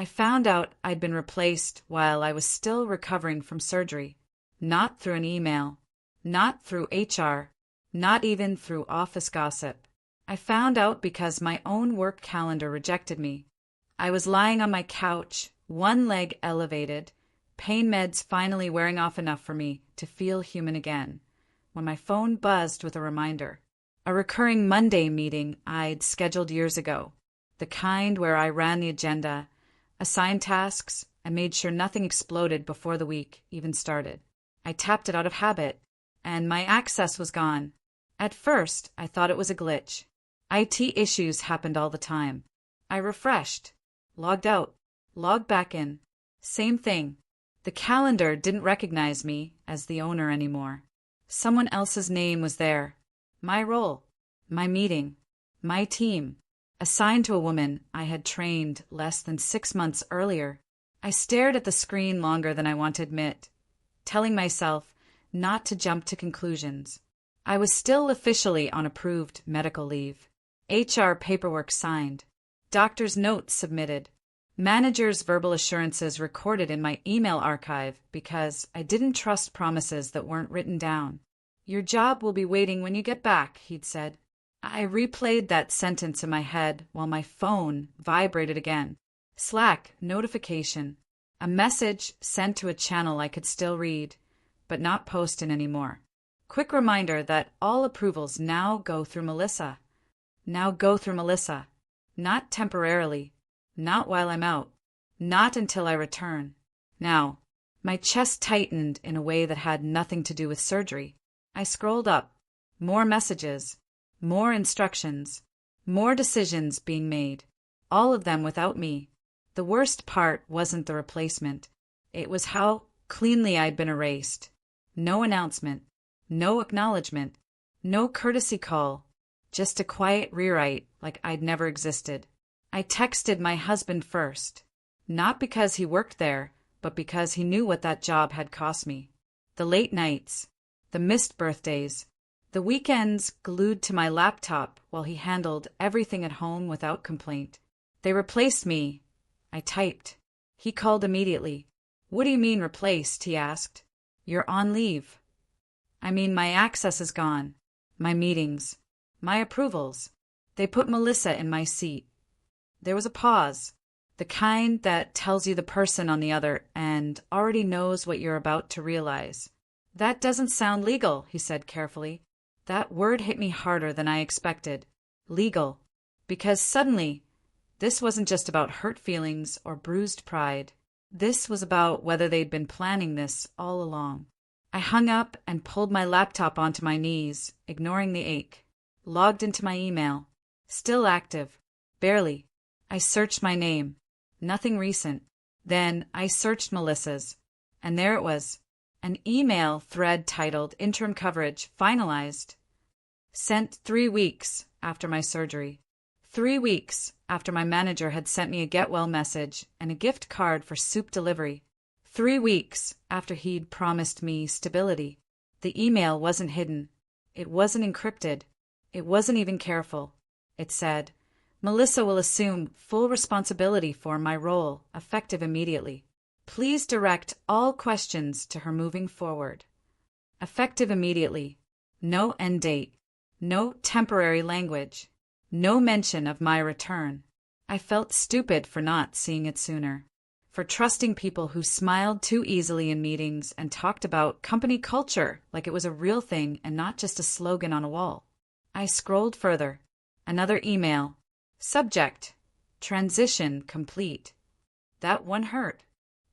I found out I'd been replaced while I was still recovering from surgery. Not through an email, not through HR, not even through office gossip. I found out because my own work calendar rejected me. I was lying on my couch, one leg elevated, pain meds finally wearing off enough for me to feel human again, when my phone buzzed with a reminder. A recurring Monday meeting I'd scheduled years ago, the kind where I ran the agenda, assigned tasks, and made sure nothing exploded before the week even started. I tapped it out of habit, and my access was gone. At first, I thought it was a glitch. IT issues happened all the time. I refreshed, logged out, logged back in. Same thing. The calendar didn't recognize me as the owner anymore. Someone else's name was there. My role, my meeting, my team, assigned to a woman I had trained less than 6 months earlier. I stared at the screen longer than I want to admit, telling myself not to jump to conclusions. I was still officially on approved medical leave. HR paperwork signed. Doctor's notes submitted. Manager's verbal assurances recorded in my email archive because I didn't trust promises that weren't written down. Your job will be waiting when you get back, he'd said. I replayed that sentence in my head while my phone vibrated again. Slack notification. A message sent to a channel I could still read, but not post in anymore. Quick reminder that all approvals now go through Melissa. Not temporarily. Not while I'm out. Not until I return. Now. My chest tightened in a way that had nothing to do with surgery. I scrolled up. More messages. More instructions. More decisions being made. All of them without me. The worst part wasn't the replacement. It was how cleanly I'd been erased. No announcement. No acknowledgement. No courtesy call. Just a quiet rewrite like I'd never existed. I texted my husband first. Not because he worked there, but because he knew what that job had cost me. The late nights. The missed birthdays. The weekends glued to my laptop while he handled everything at home without complaint. They replaced me. I typed. He called immediately. What do you mean replaced? He asked. You're on leave. I mean my access is gone. My meetings. My approvals. They put Melissa in my seat. There was a pause. The kind that tells you the person on the other end already knows what you're about to realize. That doesn't sound legal, he said carefully. That word hit me harder than I expected. Legal. Because suddenly, this wasn't just about hurt feelings or bruised pride. This was about whether they'd been planning this all along. I hung up and pulled my laptop onto my knees, ignoring the ache. Logged into my email. Still active. Barely. I searched my name. Nothing recent. Then I searched Melissa's. And there it was. An email thread titled Interim Coverage Finalized. Sent 3 weeks after my surgery. 3 weeks after my manager had sent me a get well message and a gift card for soup delivery. 3 weeks after he'd promised me stability. The email wasn't hidden. It wasn't encrypted. It wasn't even careful. It said, Melissa will assume full responsibility for my role, effective immediately. Please direct all questions to her moving forward. Effective immediately. No end date. No temporary language. No mention of my return. I felt stupid for not seeing it sooner. For trusting people who smiled too easily in meetings and talked about company culture like it was a real thing and not just a slogan on a wall. I scrolled further. Another email. Subject. Transition complete. That one hurt.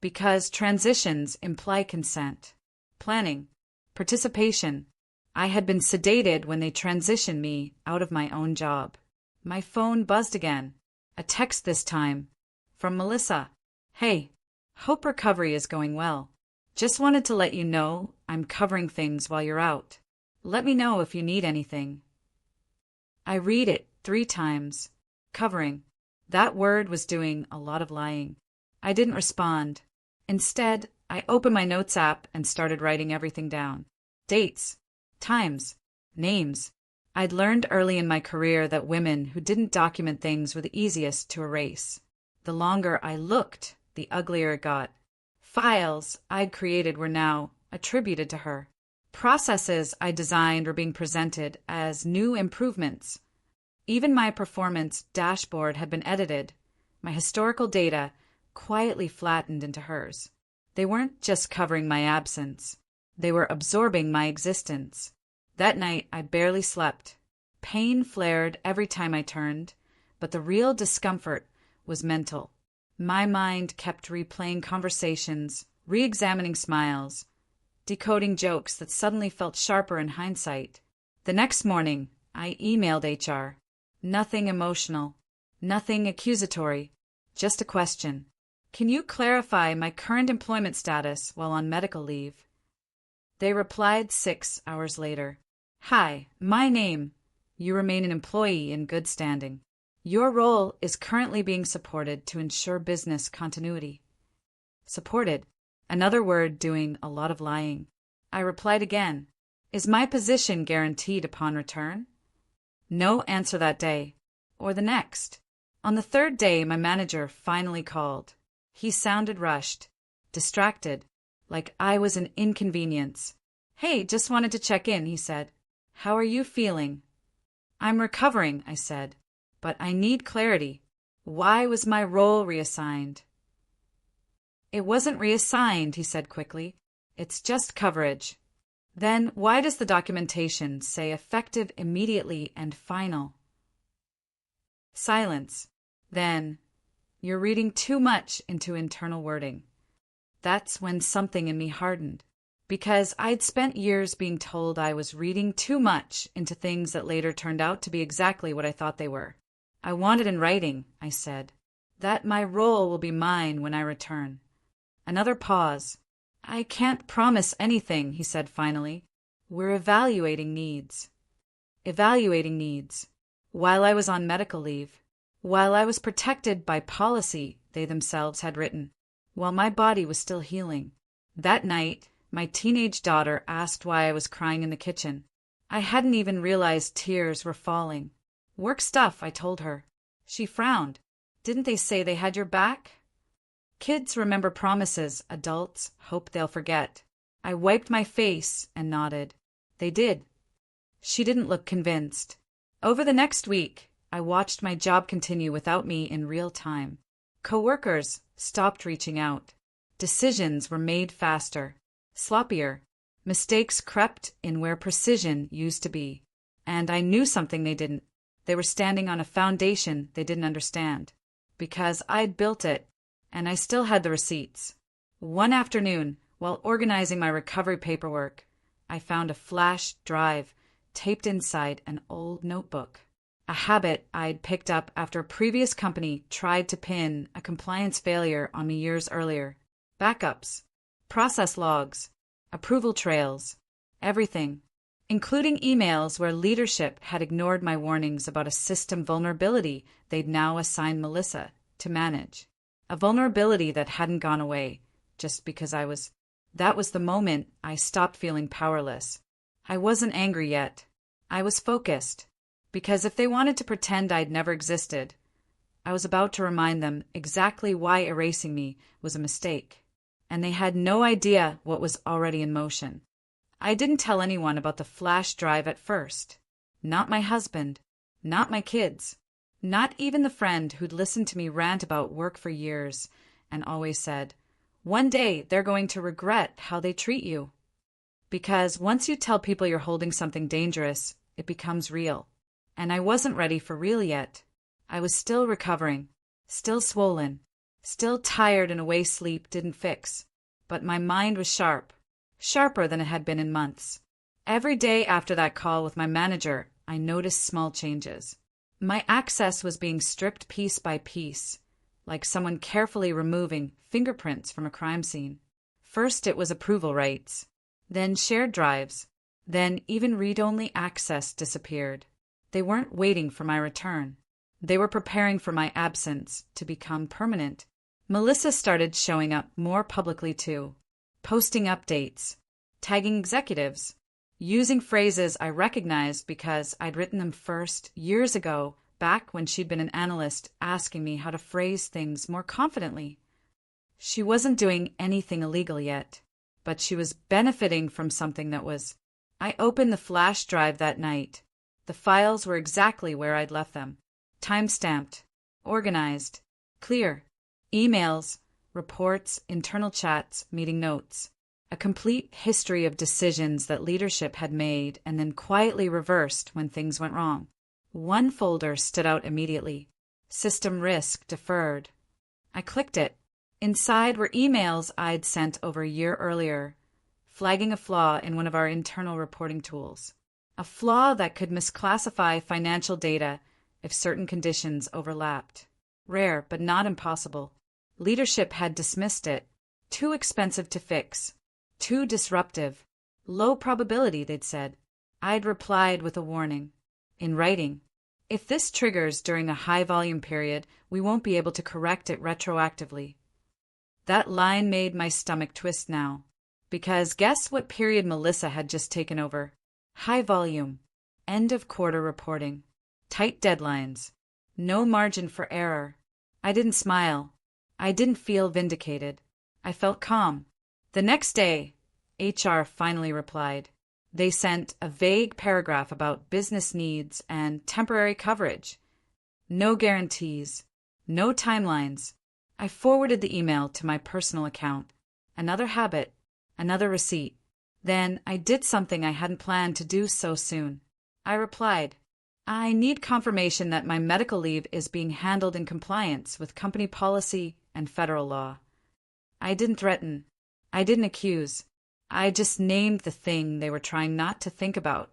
Because transitions imply consent. Planning. Participation. I had been sedated when they transitioned me out of my own job. My phone buzzed again. A text this time. From Melissa. Hey. Hope recovery is going well. Just wanted to let you know I'm covering things while you're out. Let me know if you need anything. I read it 3 times. Covering. That word was doing a lot of lying. I didn't respond. Instead, I opened my notes app and started writing everything down. Dates. Times. Names. I'd learned early in my career that women who didn't document things were the easiest to erase. The longer I looked, the uglier it got. Files I'd created were now attributed to her. Processes I designed were being presented as new improvements. Even my performance dashboard had been edited, my historical data quietly flattened into hers. They weren't just covering my absence. They were absorbing my existence. That night, I barely slept. Pain flared every time I turned, but the real discomfort was mental. My mind kept replaying conversations, re-examining smiles, decoding jokes that suddenly felt sharper in hindsight. The next morning, I emailed HR. Nothing emotional, nothing accusatory, just a question. Can you clarify my current employment status while on medical leave? They replied 6 hours later. Hi, my name. You remain an employee in good standing. Your role is currently being supported to ensure business continuity. Supported. Another word doing a lot of lying. I replied again. Is my position guaranteed upon return? No answer that day, or the next. On the third day, my manager finally called. He sounded rushed, distracted, like I was an inconvenience. Hey, just wanted to check in, he said. How are you feeling? I'm recovering, I said, but I need clarity. Why was my role reassigned? It wasn't reassigned, he said quickly. It's just coverage. Then why does the documentation say effective immediately and final? Silence. Then, you're reading too much into internal wording. That's when something in me hardened, because I'd spent years being told I was reading too much into things that later turned out to be exactly what I thought they were. I want it in writing, I said, that my role will be mine when I return. Another pause. I can't promise anything, he said finally. We're evaluating needs. Evaluating needs. While I was on medical leave. While I was protected by policy they themselves had written. While my body was still healing. That night, my teenage daughter asked why I was crying in the kitchen. I hadn't even realized tears were falling. Work stuff, I told her. She frowned. Didn't they say they had your back? Kids remember promises adults hope they'll forget. I wiped my face and nodded. They did. She didn't look convinced. Over the next week, I watched my job continue without me in real time. Coworkers stopped reaching out. Decisions were made faster, sloppier. Mistakes crept in where precision used to be. And I knew something they didn't. They were standing on a foundation they didn't understand. Because I'd built it, and I still had the receipts. One afternoon, while organizing my recovery paperwork, I found a flash drive taped inside an old notebook. A habit I'd picked up after a previous company tried to pin a compliance failure on me years earlier. Backups, process logs, approval trails, everything, including emails where leadership had ignored my warnings about a system vulnerability they'd now assigned Melissa to manage. A vulnerability that hadn't gone away just because That was the moment I stopped feeling powerless. I wasn't angry yet. I was focused. Because if they wanted to pretend I'd never existed, I was about to remind them exactly why erasing me was a mistake. And they had no idea what was already in motion. I didn't tell anyone about the flash drive at first. Not my husband. Not my kids. Not even the friend who'd listened to me rant about work for years and always said, "One day they're going to regret how they treat you." Because once you tell people you're holding something dangerous, it becomes real. And I wasn't ready for real yet. I was still recovering, still swollen, still tired in a way sleep didn't fix. But my mind was sharp, sharper than it had been in months. Every day after that call with my manager, I noticed small changes. My access was being stripped piece by piece, like someone carefully removing fingerprints from a crime scene. First it was approval rights, then shared drives, then even read-only access disappeared. They weren't waiting for my return. They were preparing for my absence to become permanent. Melissa started showing up more publicly too, posting updates, tagging executives, using phrases I recognized because I'd written them first years ago back when she'd been an analyst asking me how to phrase things more confidently. She wasn't doing anything illegal yet, but she was benefiting from something that was. I opened the flash drive that night. The files were exactly where I'd left them. Time-stamped, organized, clear. Emails, reports, internal chats, meeting notes. A complete history of decisions that leadership had made and then quietly reversed when things went wrong. One folder stood out immediately. System risk deferred. I clicked it. Inside were emails I'd sent over a year earlier, flagging a flaw in one of our internal reporting tools. A flaw that could misclassify financial data if certain conditions overlapped. Rare, but not impossible. Leadership had dismissed it. Too expensive to fix. Too disruptive. Low probability, they'd said. I'd replied with a warning. In writing. If this triggers during a high-volume period, we won't be able to correct it retroactively. That line made my stomach twist now. Because guess what period Melissa had just taken over? High volume. End of quarter reporting. Tight deadlines. No margin for error. I didn't smile. I didn't feel vindicated. I felt calm. The next day, HR finally replied. They sent a vague paragraph about business needs and temporary coverage. No guarantees. No timelines. I forwarded the email to my personal account. Another habit. Another receipt. Then I did something I hadn't planned to do so soon. I replied, I need confirmation that my medical leave is being handled in compliance with company policy and federal law. I didn't threaten. I didn't accuse. I just named the thing they were trying not to think about.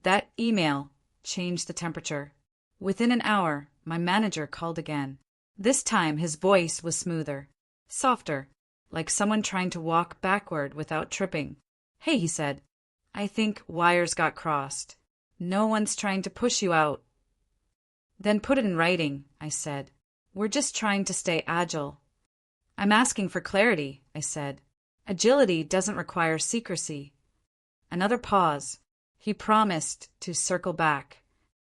That email changed the temperature. Within an hour, my manager called again. This time his voice was smoother, softer, like someone trying to walk backward without tripping. Hey, he said, I think wires got crossed. No one's trying to push you out. Then put it in writing, I said. We're just trying to stay agile. I'm asking for clarity, I said. Agility doesn't require secrecy. Another pause. He promised to circle back.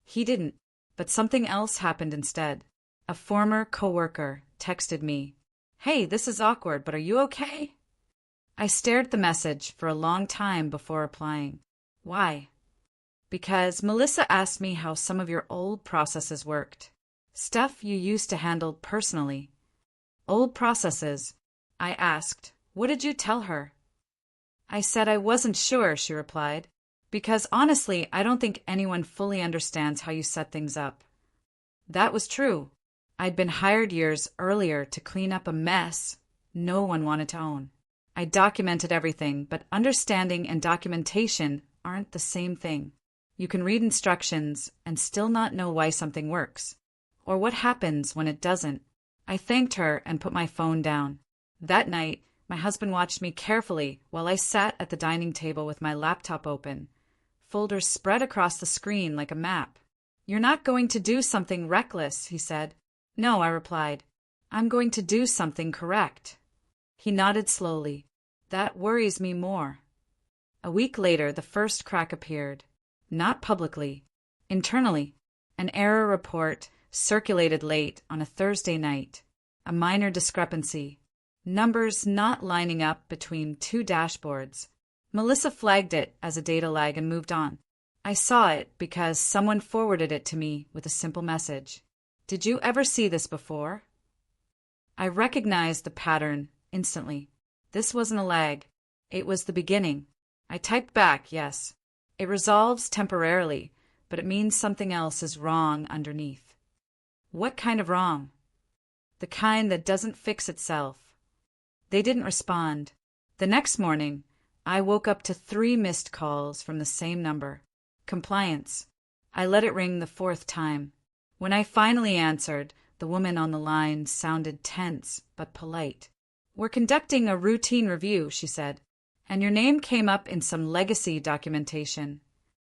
He didn't, but something else happened instead. A former coworker texted me. Hey, this is awkward, but are you okay? I stared at the message for a long time before replying. Why? Because Melissa asked me how some of your old processes worked. Stuff you used to handle personally. Old processes. I asked, what did you tell her? I said I wasn't sure, she replied. Because honestly, I don't think anyone fully understands how you set things up. That was true. I'd been hired years earlier to clean up a mess no one wanted to own. I documented everything, but understanding and documentation aren't the same thing. You can read instructions and still not know why something works, or what happens when it doesn't. I thanked her and put my phone down. That night, my husband watched me carefully while I sat at the dining table with my laptop open, folders spread across the screen like a map. You're not going to do something reckless, he said. No, I replied. I'm going to do something correct. He nodded slowly. That worries me more. A week later, the first crack appeared. Not publicly. Internally. An error report circulated late on a Thursday night. A minor discrepancy. Numbers not lining up between two dashboards. Melissa flagged it as a data lag and moved on. I saw it because someone forwarded it to me with a simple message. Did you ever see this before? I recognized the pattern instantly. This wasn't a lag. It was the beginning. I typed back, yes. It resolves temporarily, but it means something else is wrong underneath. What kind of wrong? The kind that doesn't fix itself. They didn't respond. The next morning, I woke up to 3 missed calls from the same number. Compliance. I let it ring the 4th time. When I finally answered, the woman on the line sounded tense but polite. We're conducting a routine review, she said, and your name came up in some legacy documentation.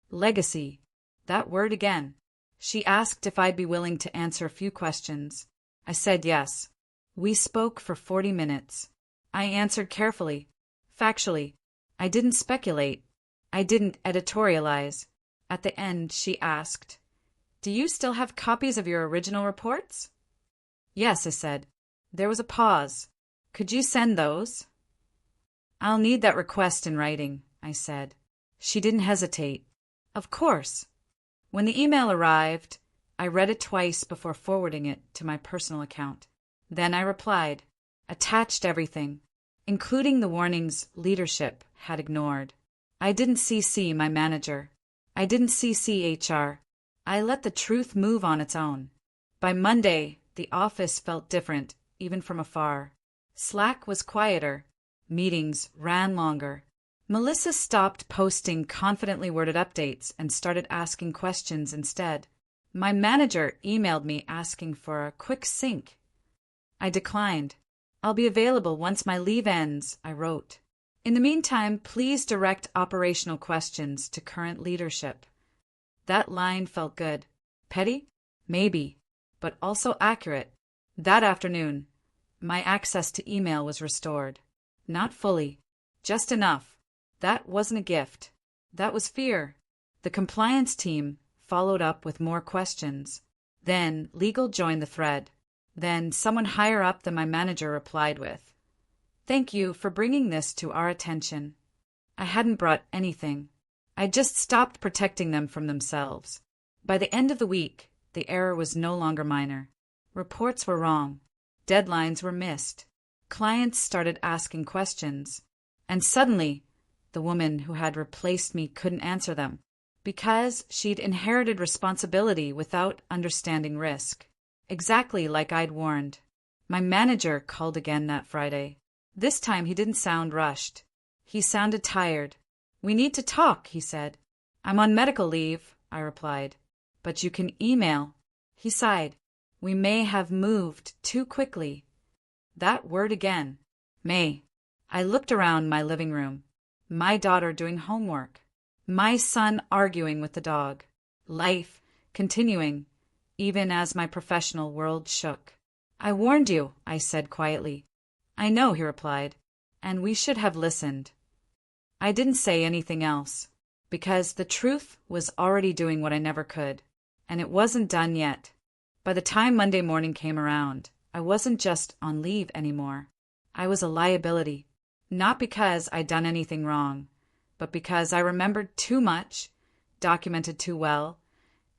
Legacy. That word again. She asked if I'd be willing to answer a few questions. I said yes. We spoke for 40 minutes. I answered carefully, factually. I didn't speculate. I didn't editorialize. At the end, she asked, Do you still have copies of your original reports? Yes, I said. There was a pause. Could you send those? I'll need that request in writing, I said. She didn't hesitate. Of course. When the email arrived, I read it twice before forwarding it to my personal account. Then I replied, attached everything, including the warnings leadership had ignored. I didn't CC my manager. I didn't CC HR. I let the truth move on its own. By Monday, the office felt different, even from afar. Slack was quieter. Meetings ran longer. Melissa stopped posting confidently worded updates and started asking questions instead. My manager emailed me asking for a quick sync. I declined. I'll be available once my leave ends, I wrote. In the meantime, please direct operational questions to current leadership. That line felt good. Petty? Maybe, but also accurate. That afternoon, my access to email was restored. Not fully, just enough. That wasn't a gift. That was fear. The compliance team followed up with more questions. Then legal joined the thread. Then someone higher up than my manager replied with, "Thank you for bringing this to our attention." I hadn't brought anything. I just stopped protecting them from themselves. By the end of the week, the error was no longer minor. Reports were wrong. Deadlines were missed. Clients started asking questions. And suddenly, the woman who had replaced me couldn't answer them because she'd inherited responsibility without understanding risk. Exactly like I'd warned. My manager called again that Friday. This time he didn't sound rushed. He sounded tired. "We need to talk," he said. "I'm on medical leave," I replied. "But you can email." He sighed. "We may have moved too quickly." That word again. May. I looked around my living room. My daughter doing homework. My son arguing with the dog. Life continuing, even as my professional world shook. "I warned you," I said quietly. "I know," he replied, "and we should have listened." I didn't say anything else, because the truth was already doing what I never could, and it wasn't done yet. By the time Monday morning came around, I wasn't just on leave anymore. I was a liability, not because I'd done anything wrong, but because I remembered too much, documented too well,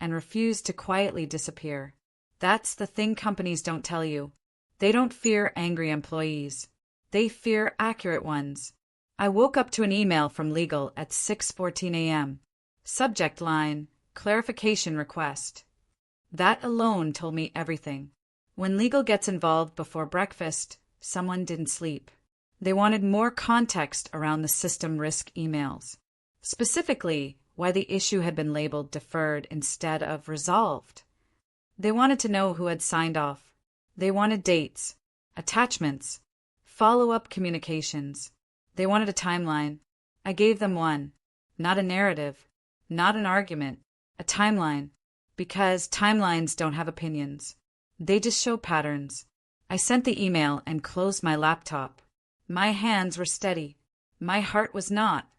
and refused to quietly disappear. That's the thing companies don't tell you. They don't fear angry employees. They fear accurate ones. I woke up to an email from legal at 6:14 a.m. Subject line, clarification request. That alone told me everything. When legal gets involved before breakfast, someone didn't sleep. They wanted more context around the system risk emails. Specifically, why the issue had been labeled deferred instead of resolved. They wanted to know who had signed off. They wanted dates, attachments, follow-up communications. They wanted a timeline. I gave them one. Not a narrative, not an argument, a timeline. Because timelines don't have opinions. They just show patterns. I sent the email and closed my laptop. My hands were steady. My heart was not.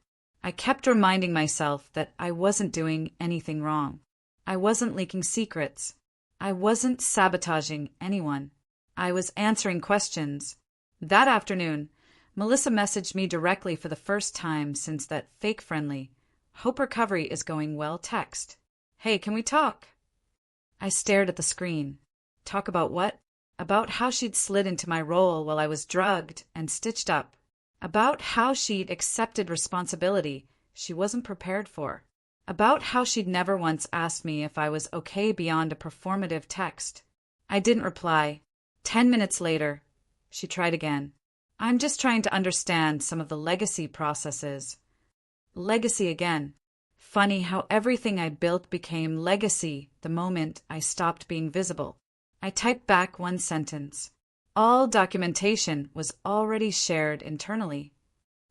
I kept reminding myself that I wasn't doing anything wrong. I wasn't leaking secrets. I wasn't sabotaging anyone. I was answering questions. That afternoon, Melissa messaged me directly for the first time since that fake-friendly, "Hope recovery is going well" text. "Hey, can we talk?" I stared at the screen. Talk about what? About how she'd slid into my role while I was drugged and stitched up. About how she'd accepted responsibility she wasn't prepared for. About how she'd never once asked me if I was okay beyond a performative text. I didn't reply. 10 minutes later, she tried again. "I'm just trying to understand some of the legacy processes." Legacy again. Funny how everything I built became legacy the moment I stopped being visible. I typed back one sentence. All documentation was already shared internally.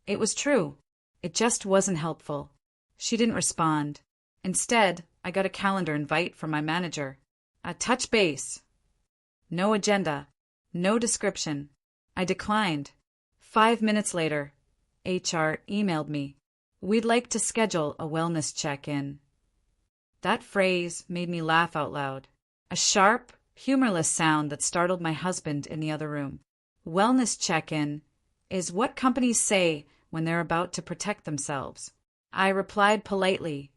It was true. It just wasn't helpful. She didn't respond. Instead, I got a calendar invite from my manager. A touch base. No agenda. No description. I declined. 5 minutes later, HR emailed me. "We'd like to schedule a wellness check-in." That phrase made me laugh out loud. A sharp, humorless sound that startled my husband in the other room. Wellness check-in is what companies say when they're about to protect themselves. I replied politely,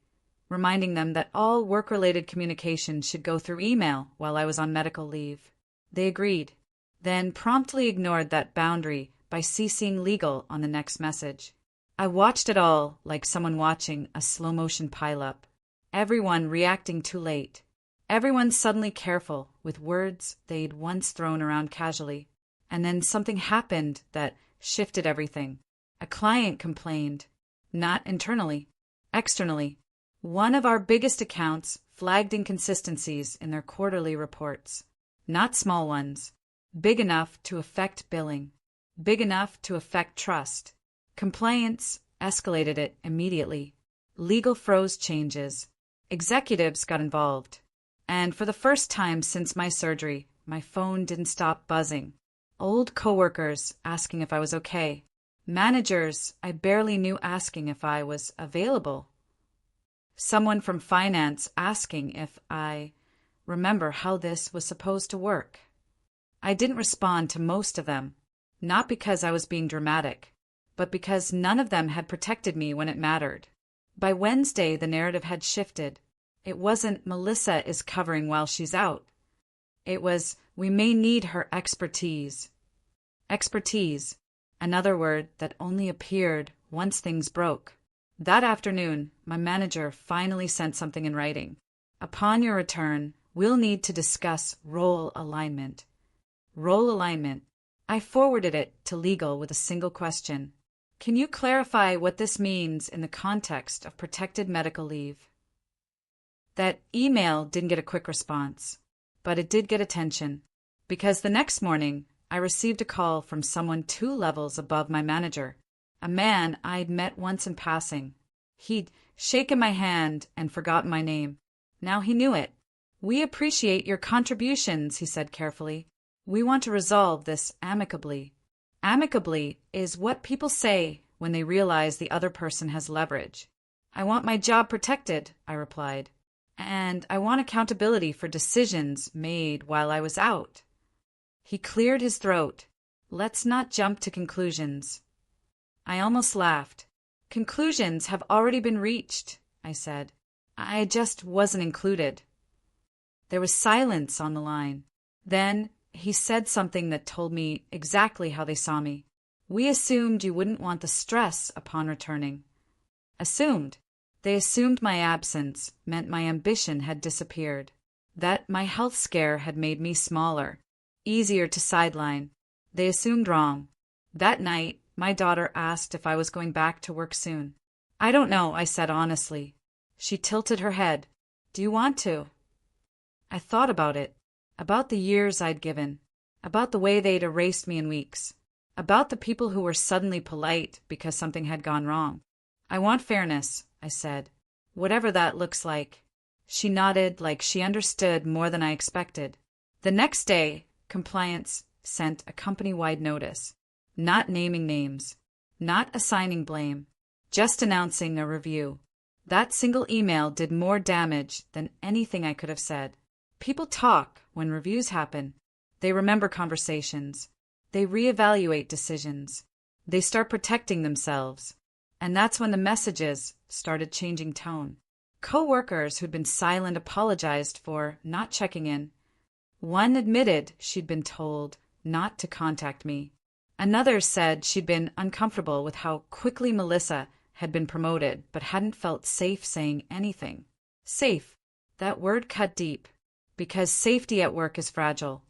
reminding them that all work-related communication should go through email while I was on medical leave. They agreed, then promptly ignored that boundary by CCing legal on the next message. I watched it all like someone watching a slow-motion pileup. Everyone reacting too late. Everyone suddenly careful with words they'd once thrown around casually. And then something happened that shifted everything. A client complained. Not internally. Externally. One of our biggest accounts flagged inconsistencies in their quarterly reports. Not small ones. Big enough to affect billing. Big enough to affect trust. Compliance escalated it immediately. Legal froze changes. Executives got involved. And for the first time since my surgery, my phone didn't stop buzzing. Old coworkers asking if I was okay. Managers I barely knew asking if I was available. Someone from finance asking if I remember how this was supposed to work. I didn't respond to most of them, not because I was being dramatic, but because none of them had protected me when it mattered. By Wednesday, the narrative had shifted. It wasn't Melissa is covering while she's out. It was, we may need her expertise. Expertise, another word that only appeared once things broke. That afternoon, my manager finally sent something in writing. Upon your return, we'll need to discuss role alignment. Role alignment. I forwarded it to legal with a single question. Can you clarify what this means in the context of protected medical leave? That email didn't get a quick response, but it did get attention, because the next morning I received a call from someone 2 levels above my manager, a man I'd met once in passing. He'd shaken my hand and forgotten my name. Now he knew it. We appreciate your contributions, he said carefully. We want to resolve this amicably. Amicably is what people say when they realize the other person has leverage. I want my job protected, I replied. And I want accountability for decisions made while I was out. He cleared his throat. Let's not jump to conclusions. I almost laughed. Conclusions have already been reached, I said. I just wasn't included. There was silence on the line. Then he said something that told me exactly how they saw me. We assumed you wouldn't want the stress upon returning. Assumed. They assumed my absence meant my ambition had disappeared, that my health scare had made me smaller, easier to sideline. They assumed wrong. That night, my daughter asked if I was going back to work soon. I don't know, I said honestly. She tilted her head. Do you want to? I thought about it, about the years I'd given, about the way they'd erased me in weeks, about the people who were suddenly polite because something had gone wrong. I want fairness, I said, whatever that looks like. She nodded like she understood more than I expected. The next day, compliance sent a company-wide notice, not naming names, not assigning blame, just announcing a review. That single email did more damage than anything I could have said. People talk when reviews happen. They remember conversations. They reevaluate decisions. They start protecting themselves. And that's when the messages started changing tone. Co-workers who'd been silent apologized for not checking in. One admitted she'd been told not to contact me. Another said she'd been uncomfortable with how quickly Melissa had been promoted but hadn't felt safe saying anything. Safe. That word cut deep. Because safety at work is fragile.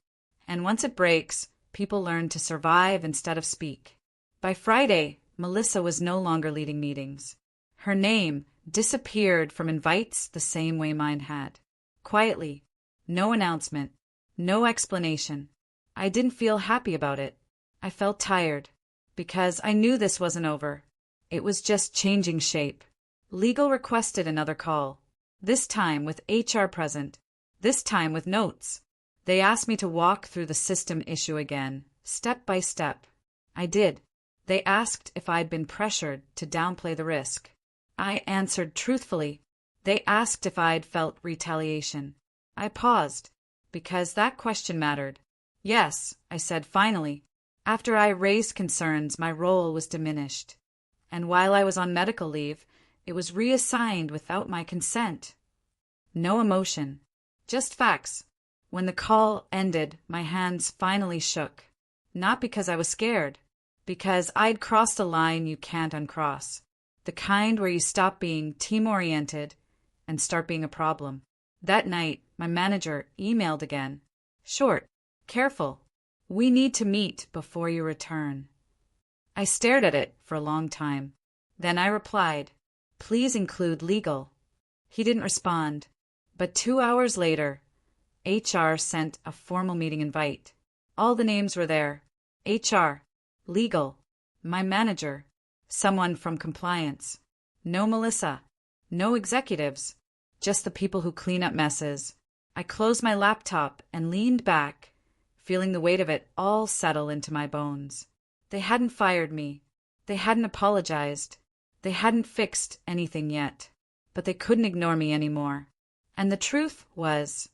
And once it breaks, people learn to survive instead of speak. By Friday, Melissa was no longer leading meetings. Her name disappeared from invites the same way mine had. Quietly. No announcement. No explanation. I didn't feel happy about it. I felt tired. Because I knew this wasn't over. It was just changing shape. Legal requested another call. This time with HR present. This time with notes. They asked me to walk through the system issue again, step by step. I did. They asked if I'd been pressured to downplay the risk. I answered truthfully. They asked if I'd felt retaliation. I paused, because that question mattered. Yes, I said finally. After I raised concerns, my role was diminished. And while I was on medical leave, it was reassigned without my consent. No emotion, just facts. When the call ended, my hands finally shook. Not because I was scared, because I'd crossed a line you can't uncross. The kind where you stop being team-oriented and start being a problem. That night, my manager emailed again. Short, careful. We need to meet before you return. I stared at it for a long time. Then I replied, please include legal. He didn't respond, but 2 hours later, HR sent a formal meeting invite. All the names were there. HR, legal, my manager, someone from compliance. No Melissa, no executives, just the people who clean up messes. I closed my laptop and leaned back, feeling the weight of it all settle into my bones. They hadn't fired me. They hadn't apologized. They hadn't fixed anything yet. But they couldn't ignore me anymore. And the truth was,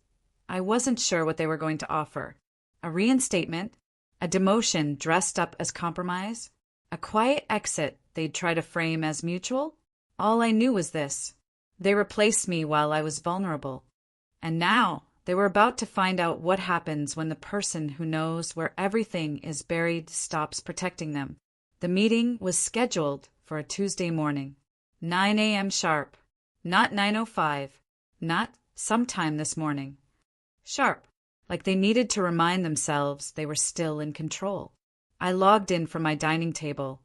I wasn't sure what they were going to offer. A reinstatement, a demotion dressed up as compromise, a quiet exit they'd try to frame as mutual. All I knew was this. They replaced me while I was vulnerable. And now they were about to find out what happens when the person who knows where everything is buried stops protecting them. The meeting was scheduled for a Tuesday morning, 9 a.m. sharp, not 9:05, not sometime this morning. Sharp, like they needed to remind themselves they were still in control. I logged in from my dining table,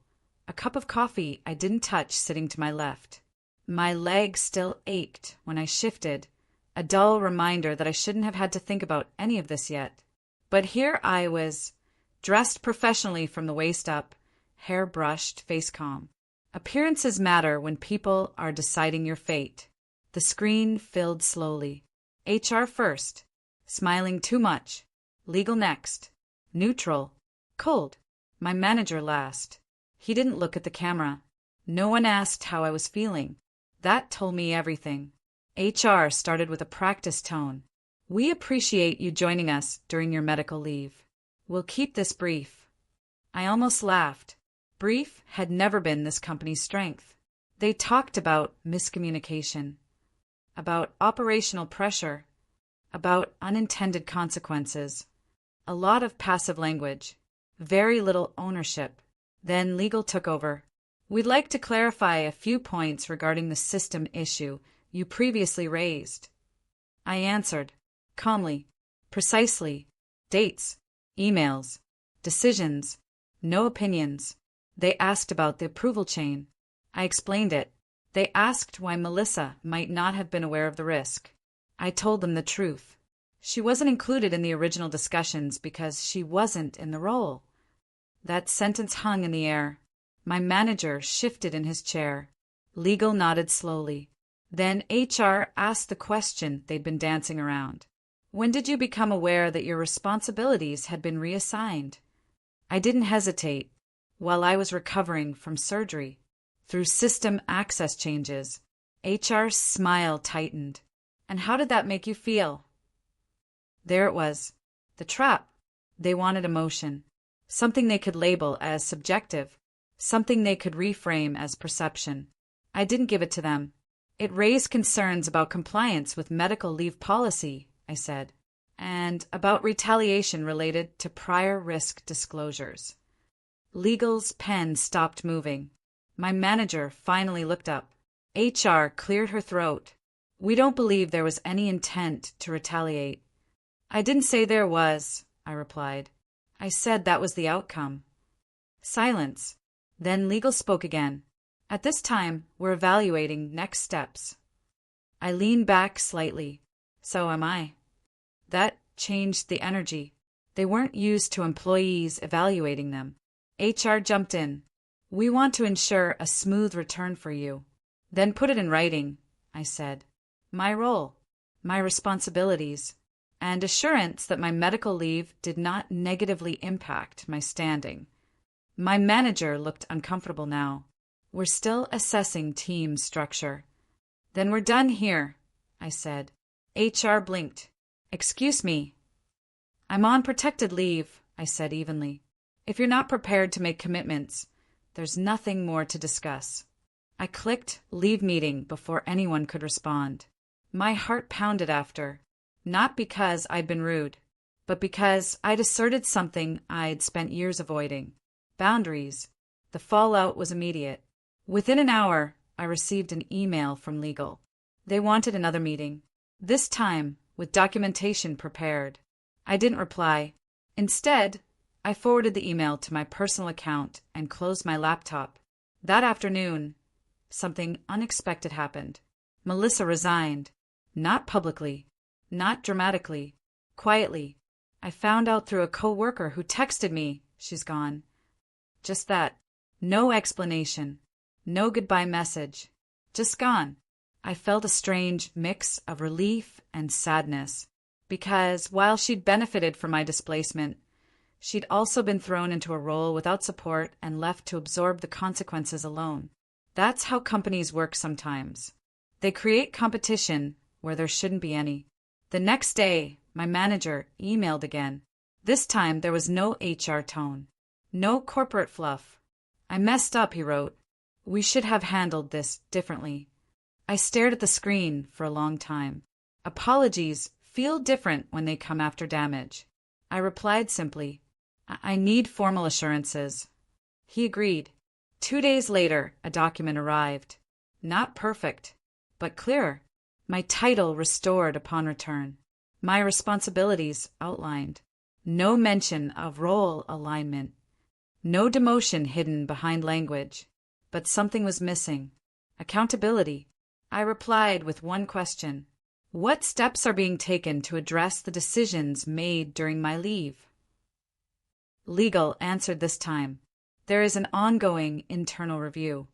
a cup of coffee I didn't touch sitting to my left. My leg still ached when I shifted, a dull reminder that I shouldn't have had to think about any of this yet. But here I was, dressed professionally from the waist up, hair brushed, face calm. Appearances matter when people are deciding your fate. The screen filled slowly. HR first. Smiling too much. Legal next. Neutral. Cold. My manager last. He didn't look at the camera. No one asked how I was feeling. That told me everything. HR started with a practice tone. We appreciate you joining us during your medical leave. We'll keep this brief. I almost laughed. Brief had never been this company's strength. They talked about miscommunication, about operational pressure, about unintended consequences. A lot of passive language, very little ownership. Then legal took over. We'd like to clarify a few points regarding the system issue you previously raised. I answered, calmly, precisely, dates, emails, decisions, no opinions. They asked about the approval chain. I explained it. They asked why Melissa might not have been aware of the risk. I told them the truth. She wasn't included in the original discussions because she wasn't in the role. That sentence hung in the air. My manager shifted in his chair. Legal nodded slowly. Then HR asked the question they'd been dancing around. When did you become aware that your responsibilities had been reassigned? I didn't hesitate. While I was recovering from surgery, through system access changes, HR's smile tightened. And how did that make you feel? There it was. The trap. They wanted emotion. Something they could label as subjective. Something they could reframe as perception. I didn't give it to them. It raised concerns about compliance with medical leave policy, I said, and about retaliation related to prior risk disclosures. Legal's pen stopped moving. My manager finally looked up. HR cleared her throat. We don't believe there was any intent to retaliate. I didn't say there was, I replied. I said that was the outcome. Silence. Then legal spoke again. At this time, we're evaluating next steps. I leaned back slightly. So am I. That changed the energy. They weren't used to employees evaluating them. HR jumped in. We want to ensure a smooth return for you. Then put it in writing, I said. My role, my responsibilities, and assurance that my medical leave did not negatively impact my standing. My manager looked uncomfortable now. We're still assessing team structure. Then we're done here, I said. HR blinked. Excuse me. I'm on protected leave, I said evenly. If you're not prepared to make commitments, there's nothing more to discuss. I clicked leave meeting before anyone could respond. My heart pounded after, not because I'd been rude, but because I'd asserted something I'd spent years avoiding. Boundaries. The fallout was immediate. Within an hour, I received an email from legal. They wanted another meeting, this time with documentation prepared. I didn't reply. Instead, I forwarded the email to my personal account and closed my laptop. That afternoon, something unexpected happened. Melissa resigned. Not publicly, not dramatically, quietly. I found out through a coworker who texted me, she's gone. Just that. No explanation. No goodbye message. Just gone. I felt a strange mix of relief and sadness, because while she'd benefited from my displacement, she'd also been thrown into a role without support and left to absorb the consequences alone. That's how companies work sometimes. They create competition where there shouldn't be any. The next day, my manager emailed again. This time there was no HR tone. No corporate fluff. I messed up, he wrote. We should have handled this differently. I stared at the screen for a long time. Apologies feel different when they come after damage. I replied simply, I need formal assurances. He agreed. 2 days later, a document arrived. Not perfect, but clearer. My title restored upon return. My responsibilities outlined. No mention of role alignment. No demotion hidden behind language. But something was missing. Accountability. I replied with one question. What steps are being taken to address the decisions made during my leave? Legal answered this time. There is an ongoing internal review.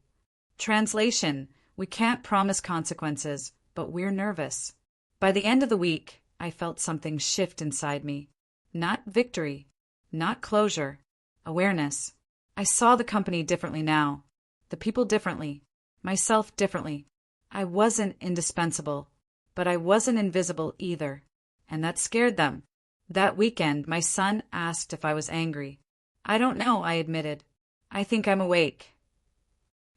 Translation. We can't promise consequences, but we're nervous. By the end of the week, I felt something shift inside me. Not victory, not closure, awareness. I saw the company differently now, the people differently, myself differently. I wasn't indispensable, but I wasn't invisible either, and that scared them. That weekend, my son asked if I was angry. I don't know, I admitted. I think I'm awake.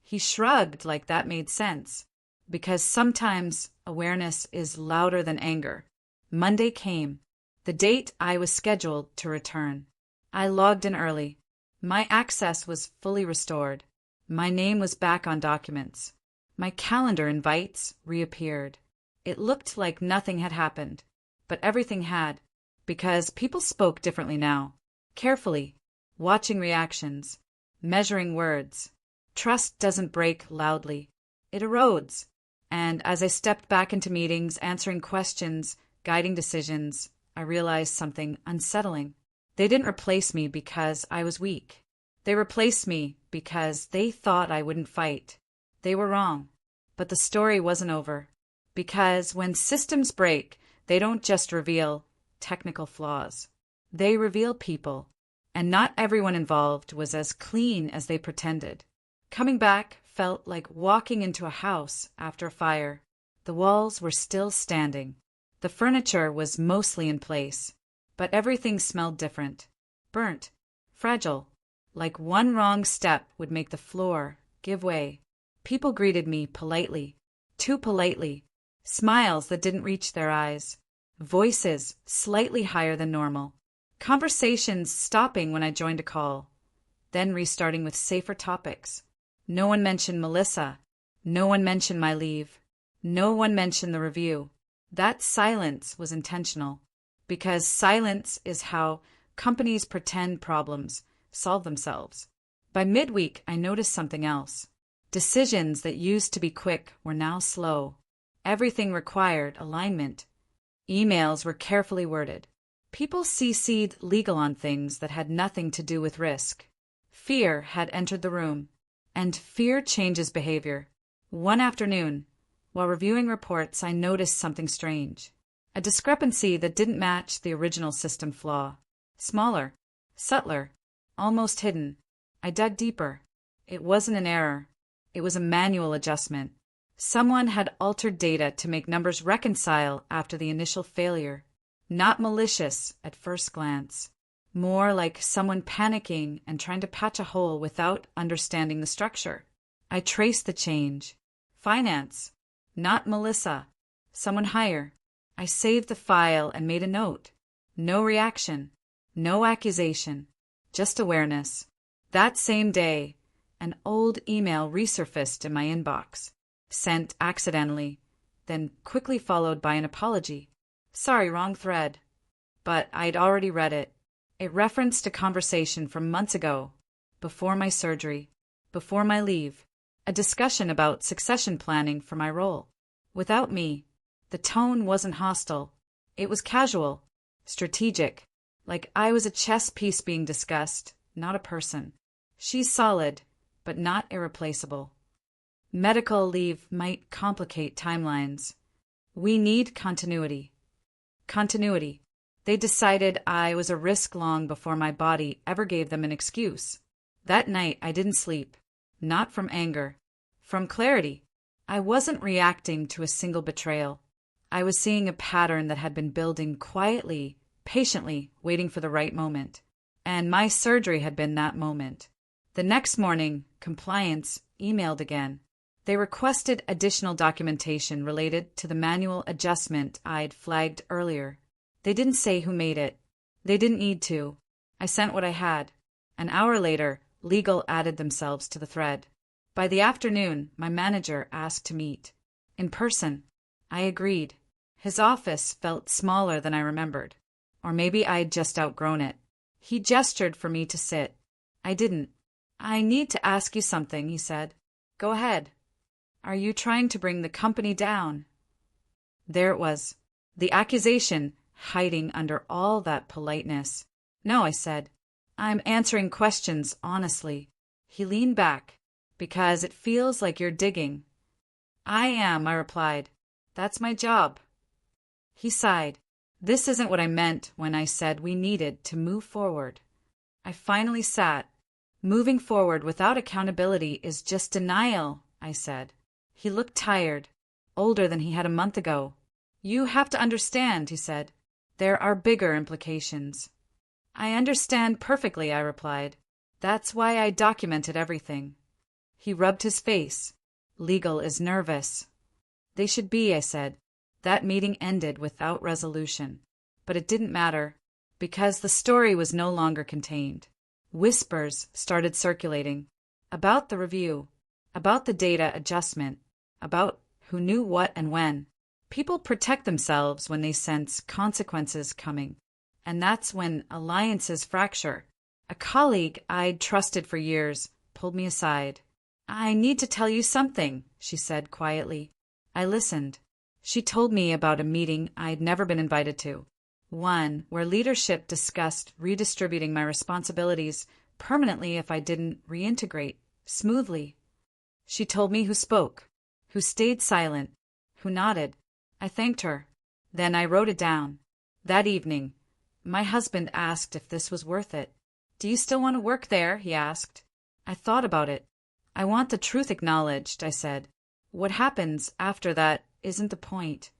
He shrugged like that made sense, because sometimes awareness is louder than anger. Monday came, the date I was scheduled to return. I logged in early. My access was fully restored. My name was back on documents. My calendar invites reappeared. It looked like nothing had happened, but everything had, because people spoke differently now, carefully, watching reactions, measuring words. Trust doesn't break loudly. It erodes. And as I stepped back into meetings, answering questions, guiding decisions, I realized something unsettling. They didn't replace me because I was weak. They replaced me because they thought I wouldn't fight. They were wrong. But the story wasn't over. Because when systems break, they don't just reveal technical flaws. They reveal people. And not everyone involved was as clean as they pretended. Coming back felt like walking into a house after a fire. The walls were still standing. The furniture was mostly in place, but everything smelled different. Burnt, fragile, like one wrong step would make the floor give way. People greeted me politely, too politely, smiles that didn't reach their eyes, voices slightly higher than normal, conversations stopping when I joined a call, then restarting with safer topics. No one mentioned Melissa. No one mentioned my leave. No one mentioned the review. That silence was intentional, because silence is how companies pretend problems solve themselves. By midweek, I noticed something else. Decisions that used to be quick were now slow. Everything required alignment. Emails were carefully worded. People CC'd legal on things that had nothing to do with risk. Fear had entered the room. And fear changes behavior. One afternoon, while reviewing reports, I noticed something strange. A discrepancy that didn't match the original system flaw. Smaller, subtler, almost hidden. I dug deeper. It wasn't an error. It was a manual adjustment. Someone had altered data to make numbers reconcile after the initial failure. Not malicious at first glance. More like someone panicking and trying to patch a hole without understanding the structure. I traced the change. Finance. Not Melissa. Someone higher. I saved the file and made a note. No reaction. No accusation. Just awareness. That same day, an old email resurfaced in my inbox. Sent accidentally, then quickly followed by an apology. Sorry, wrong thread. But I'd already read it. It referenced a conversation from months ago, before my surgery, before my leave, a discussion about succession planning for my role. Without me, the tone wasn't hostile. It was casual, strategic, like I was a chess piece being discussed, not a person. She's solid, but not irreplaceable. Medical leave might complicate timelines. We need continuity. Continuity. They decided I was a risk long before my body ever gave them an excuse. That night I didn't sleep. Not from anger. From clarity. I wasn't reacting to a single betrayal. I was seeing a pattern that had been building quietly, patiently, waiting for the right moment. And my surgery had been that moment. The next morning, compliance emailed again. They requested additional documentation related to the manual adjustment I'd flagged earlier. They didn't say who made it. They didn't need to. I sent what I had. An hour later, legal added themselves to the thread. By the afternoon, my manager asked to meet. In person. I agreed. His office felt smaller than I remembered. Or maybe I'd just outgrown it. He gestured for me to sit. I didn't. I need to ask you something, he said. Go ahead. Are you trying to bring the company down? There it was. The accusation hiding under all that politeness. No, I said. I'm answering questions honestly. He leaned back. Because it feels like you're digging. I am, I replied. That's my job. He sighed. This isn't what I meant when I said we needed to move forward. I finally sat. Moving forward without accountability is just denial, I said. He looked tired, older than he had a month ago. You have to understand, he said. There are bigger implications. I understand perfectly, I replied. That's why I documented everything. He rubbed his face. Legal is nervous. They should be, I said. That meeting ended without resolution. But it didn't matter, because the story was no longer contained. Whispers started circulating. About the review. About the data adjustment. About who knew what and when. People protect themselves when they sense consequences coming. And that's when alliances fracture. A colleague I'd trusted for years pulled me aside. I need to tell you something, she said quietly. I listened. She told me about a meeting I'd never been invited to. One where leadership discussed redistributing my responsibilities permanently if I didn't reintegrate smoothly. She told me who spoke, who stayed silent, who nodded. I thanked her. Then I wrote it down. That evening, my husband asked if this was worth it. Do you still want to work there? He asked. I thought about it. I want the truth acknowledged, I said. What happens after that isn't the point.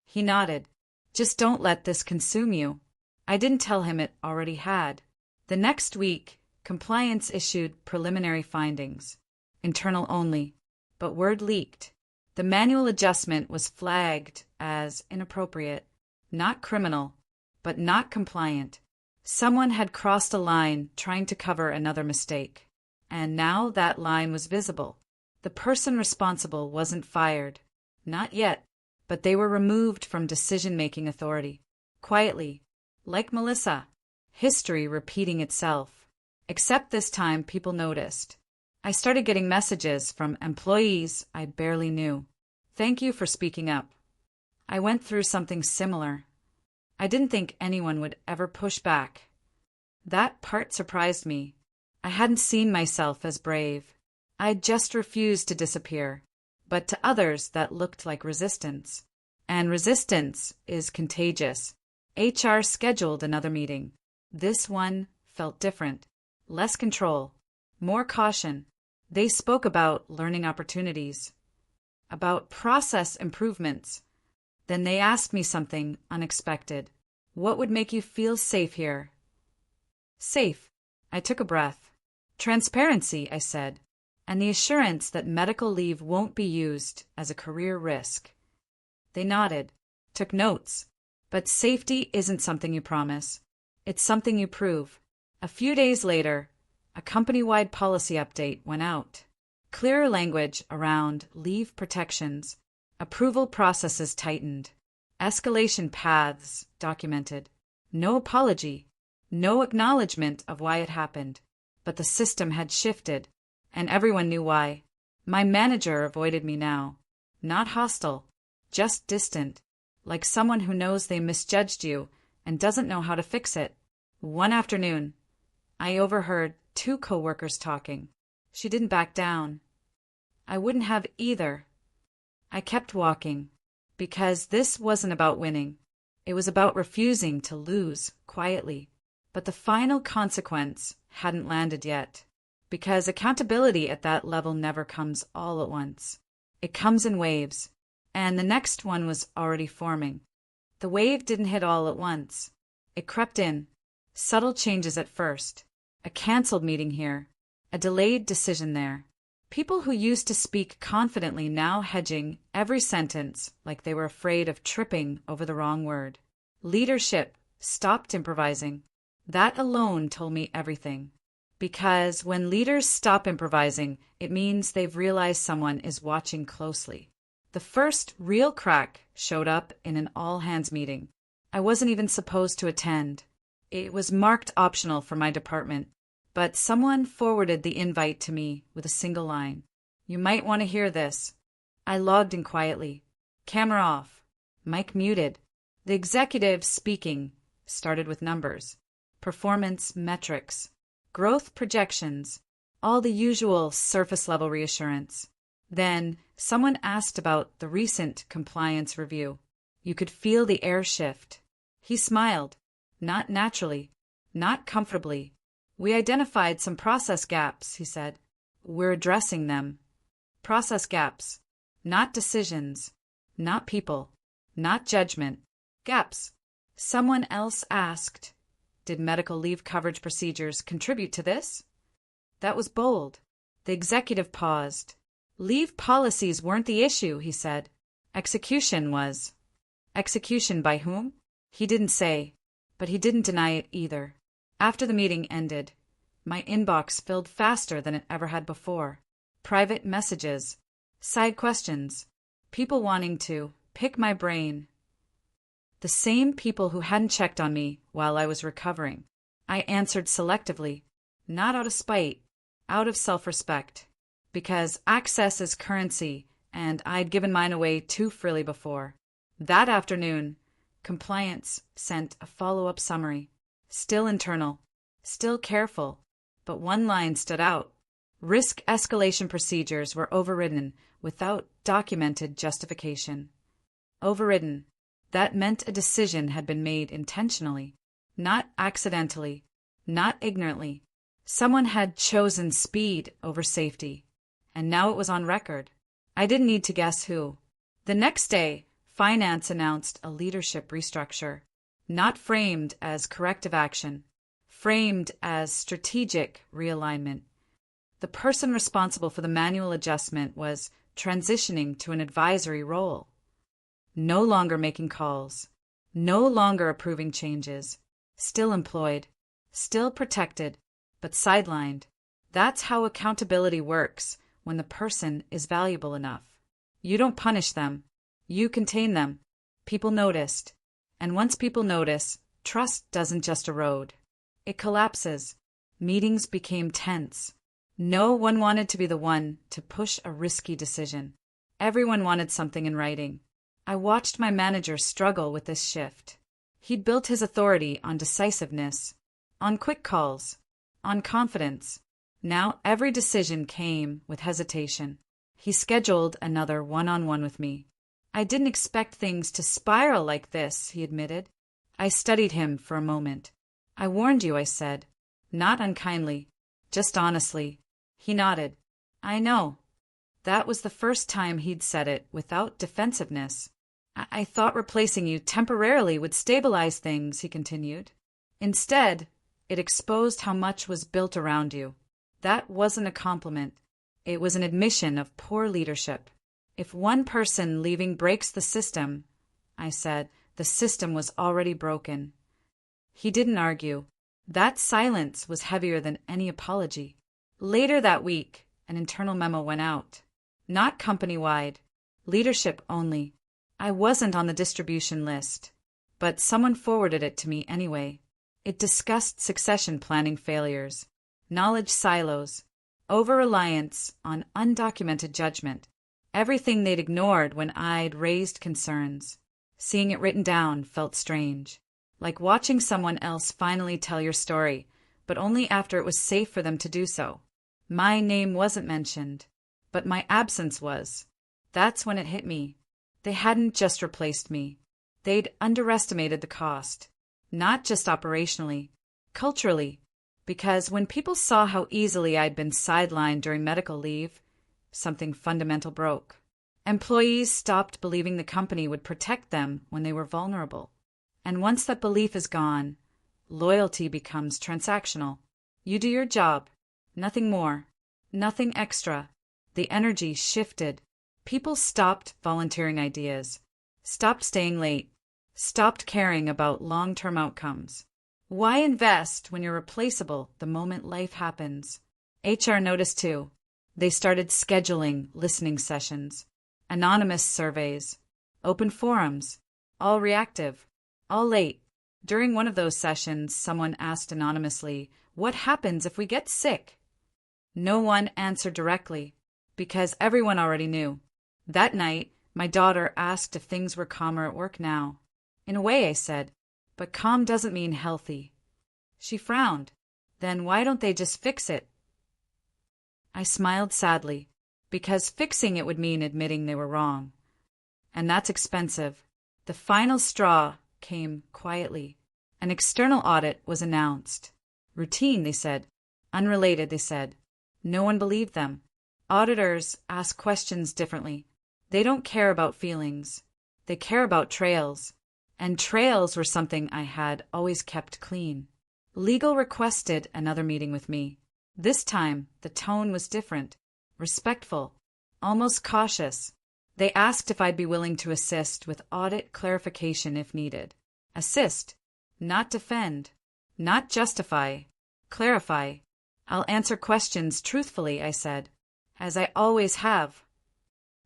He nodded. Just don't let this consume you. I didn't tell him it already had. The next week, compliance issued preliminary findings. Internal only. But word leaked. The manual adjustment was flagged as inappropriate. Not criminal, but not compliant. Someone had crossed a line trying to cover another mistake. And now that line was visible. The person responsible wasn't fired. Not yet, but they were removed from decision-making authority. Quietly, like Melissa. History repeating itself. Except this time people noticed. I started getting messages from employees I barely knew. Thank you for speaking up. I went through something similar. I didn't think anyone would ever push back. That part surprised me. I hadn't seen myself as brave. I'd just refused to disappear. But to others that looked like resistance. And resistance is contagious. HR scheduled another meeting. This one felt different. Less control. More caution. They spoke about learning opportunities. about process improvements. Then they asked me something unexpected. What would make you feel safe here? Safe. I took a breath. Transparency, I said, and the assurance that medical leave won't be used as a career risk. They nodded, took notes. But safety isn't something you promise. It's something you prove. A few days later, a company-wide policy update went out. Clearer language around leave protections, approval processes tightened, escalation paths documented. No apology, no acknowledgement of why it happened. But the system had shifted, and everyone knew why. My manager avoided me now. Not hostile, just distant, like someone who knows they misjudged you and doesn't know how to fix it. One afternoon, I overheard 2 coworkers talking. She didn't back down. I wouldn't have either. I kept walking, because this wasn't about winning. It was about refusing to lose quietly. But the final consequence hadn't landed yet, because accountability at that level never comes all at once. It comes in waves, and the next one was already forming. The wave didn't hit all at once. It crept in, subtle changes at first, a canceled meeting here, a delayed decision there. People who used to speak confidently now hedging every sentence like they were afraid of tripping over the wrong word. Leadership stopped improvising. That alone told me everything. Because when leaders stop improvising, it means they've realized someone is watching closely. The first real crack showed up in an all-hands meeting. I wasn't even supposed to attend. It was marked optional for my department, but someone forwarded the invite to me with a single line. You might want to hear this. I logged in quietly. Camera off. Mic muted. The executive speaking started with numbers, performance metrics, growth projections, all the usual surface-level reassurance. Then someone asked about the recent compliance review. You could feel the air shift. He smiled, not naturally, not comfortably. We identified some process gaps, he said. We're addressing them. Process gaps, not decisions, not people, not judgment. Gaps. Someone else asked, did medical leave coverage procedures contribute to this? That was bold. The executive paused. Leave policies weren't the issue, he said. Execution was. Execution by whom? He didn't say, but he didn't deny it either. After the meeting ended, my inbox filled faster than it ever had before. Private messages, side questions, people wanting to pick my brain. The same people who hadn't checked on me while I was recovering. I answered selectively, not out of spite, out of self-respect, because access is currency, and I'd given mine away too freely before. That afternoon, compliance sent a follow-up summary. Still internal, still careful, but one line stood out. Risk escalation procedures were overridden without documented justification. Overridden. That meant a decision had been made intentionally, not accidentally, not ignorantly. Someone had chosen speed over safety, and now it was on record. I didn't need to guess who. The next day, finance announced a leadership restructure, not framed as corrective action, framed as strategic realignment. The person responsible for the manual adjustment was transitioning to an advisory role. No longer making calls, no longer approving changes, still employed, still protected, but sidelined. That's how accountability works when the person is valuable enough. You don't punish them, you contain them. People noticed, and once people notice, trust doesn't just erode. It collapses. Meetings became tense. No one wanted to be the one to push a risky decision. Everyone wanted something in writing. I watched my manager struggle with this shift. He'd built his authority on decisiveness, on quick calls, on confidence. Now every decision came with hesitation. He scheduled another one-on-one with me. I didn't expect things to spiral like this, he admitted. I studied him for a moment. I warned you, I said. Not unkindly, just honestly. He nodded. I know. That was the first time he'd said it without defensiveness. I thought replacing you temporarily would stabilize things, he continued. Instead, it exposed how much was built around you. That wasn't a compliment. It was an admission of poor leadership. If one person leaving breaks the system, I said, the system was already broken. He didn't argue. That silence was heavier than any apology. Later that week, an internal memo went out. Not company-wide. Leadership only. I wasn't on the distribution list, but someone forwarded it to me anyway. It discussed succession planning failures, knowledge silos, over-reliance on undocumented judgment, everything they'd ignored when I'd raised concerns. Seeing it written down felt strange, like watching someone else finally tell your story, but only after it was safe for them to do so. My name wasn't mentioned, but my absence was. That's when it hit me. They hadn't just replaced me. They'd underestimated the cost, not just operationally, culturally, because when people saw how easily I'd been sidelined during medical leave, something fundamental broke. Employees stopped believing the company would protect them when they were vulnerable. And once that belief is gone, loyalty becomes transactional. You do your job, nothing more, nothing extra. The energy shifted. People stopped volunteering ideas, stopped staying late, stopped caring about long-term outcomes. Why invest when you're replaceable the moment life happens? HR noticed too. They started scheduling listening sessions, anonymous surveys, open forums, all reactive, all late. During one of those sessions, someone asked anonymously, "What happens if we get sick?" No one answered directly, because everyone already knew. That night, my daughter asked if things were calmer at work now. In a way, I said, but calm doesn't mean healthy. She frowned. Then why don't they just fix it? I smiled sadly, because fixing it would mean admitting they were wrong. And that's expensive. The final straw came quietly. An external audit was announced. Routine, they said. Unrelated, they said. No one believed them. Auditors ask questions differently. They don't care about feelings. They care about trails. And trails were something I had always kept clean. Legal requested another meeting with me. This time, the tone was different, respectful, almost cautious. They asked if I'd be willing to assist with audit clarification if needed. Assist, not defend, not justify, clarify. I'll answer questions truthfully, I said, as I always have.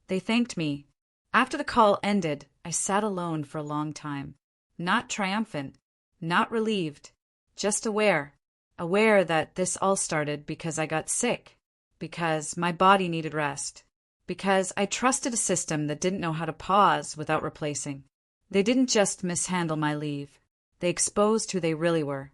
They thanked me. After the call ended, I sat alone for a long time, not triumphant, not relieved, just aware that this all started because I got sick, because my body needed rest, because I trusted a system that didn't know how to pause without replacing. They didn't just mishandle my leave. They exposed who they really were.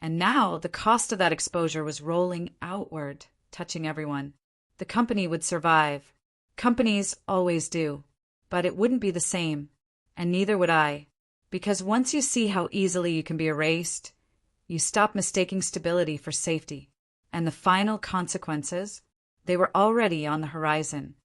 And now the cost of that exposure was rolling outward, touching everyone. The company would survive. Companies always do. But it wouldn't be the same. And neither would I. Because once you see how easily you can be erased, you stop mistaking stability for safety. And the final consequences? They were already on the horizon.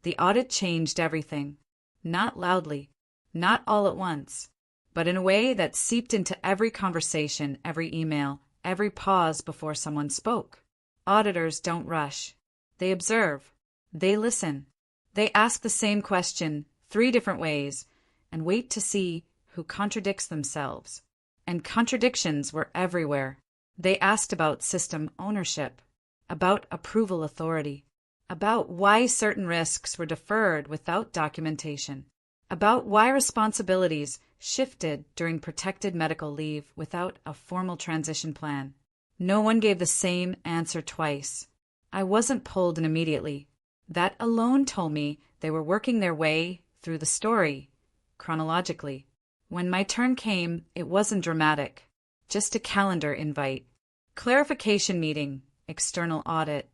The audit changed everything. Not loudly. Not all at once. But in a way that seeped into every conversation, every email, every pause before someone spoke. Auditors don't rush. They observe. They listen. They ask the same question 3 different ways and wait to see who contradicts themselves. And contradictions were everywhere. They asked about system ownership, about approval authority, about why certain risks were deferred without documentation, about why responsibilities shifted during protected medical leave without a formal transition plan. No one gave the same answer twice. I wasn't pulled in immediately. That alone told me they were working their way through the story, chronologically. When my turn came, it wasn't dramatic. Just a calendar invite. Clarification meeting, external audit.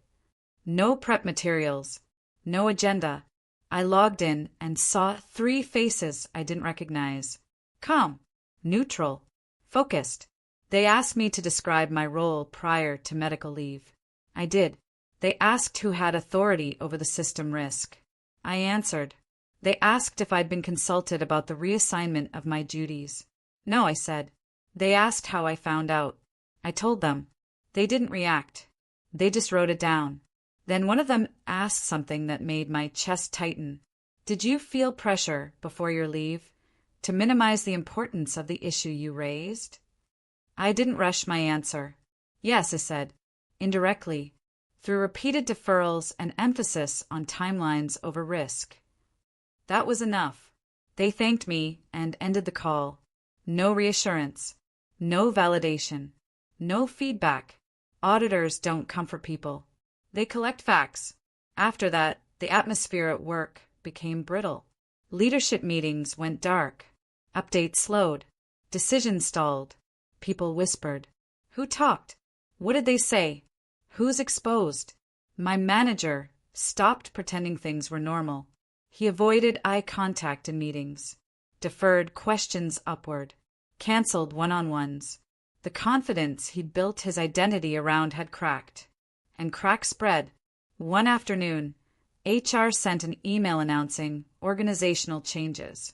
No prep materials. No agenda. I logged in and saw 3 faces I didn't recognize. Calm, neutral, focused. They asked me to describe my role prior to medical leave. I did. They asked who had authority over the system risk. I answered. They asked if I'd been consulted about the reassignment of my duties. No, I said. They asked how I found out. I told them. They didn't react. They just wrote it down. Then one of them asked something that made my chest tighten. Did you feel pressure before your leave to minimize the importance of the issue you raised? I didn't rush my answer. Yes, I said, indirectly, through repeated deferrals and emphasis on timelines over risk. That was enough. They thanked me and ended the call. No reassurance, no validation, no feedback. Auditors don't comfort people. They collect facts. After that, the atmosphere at work became brittle. Leadership meetings went dark. Updates slowed. Decisions stalled. People whispered. Who talked? What did they say? Who's exposed? My manager stopped pretending things were normal. He avoided eye contact in meetings, deferred questions upward, canceled one-on-ones. The confidence he'd built his identity around had cracked. And cracks spread. One afternoon, HR sent an email announcing organizational changes.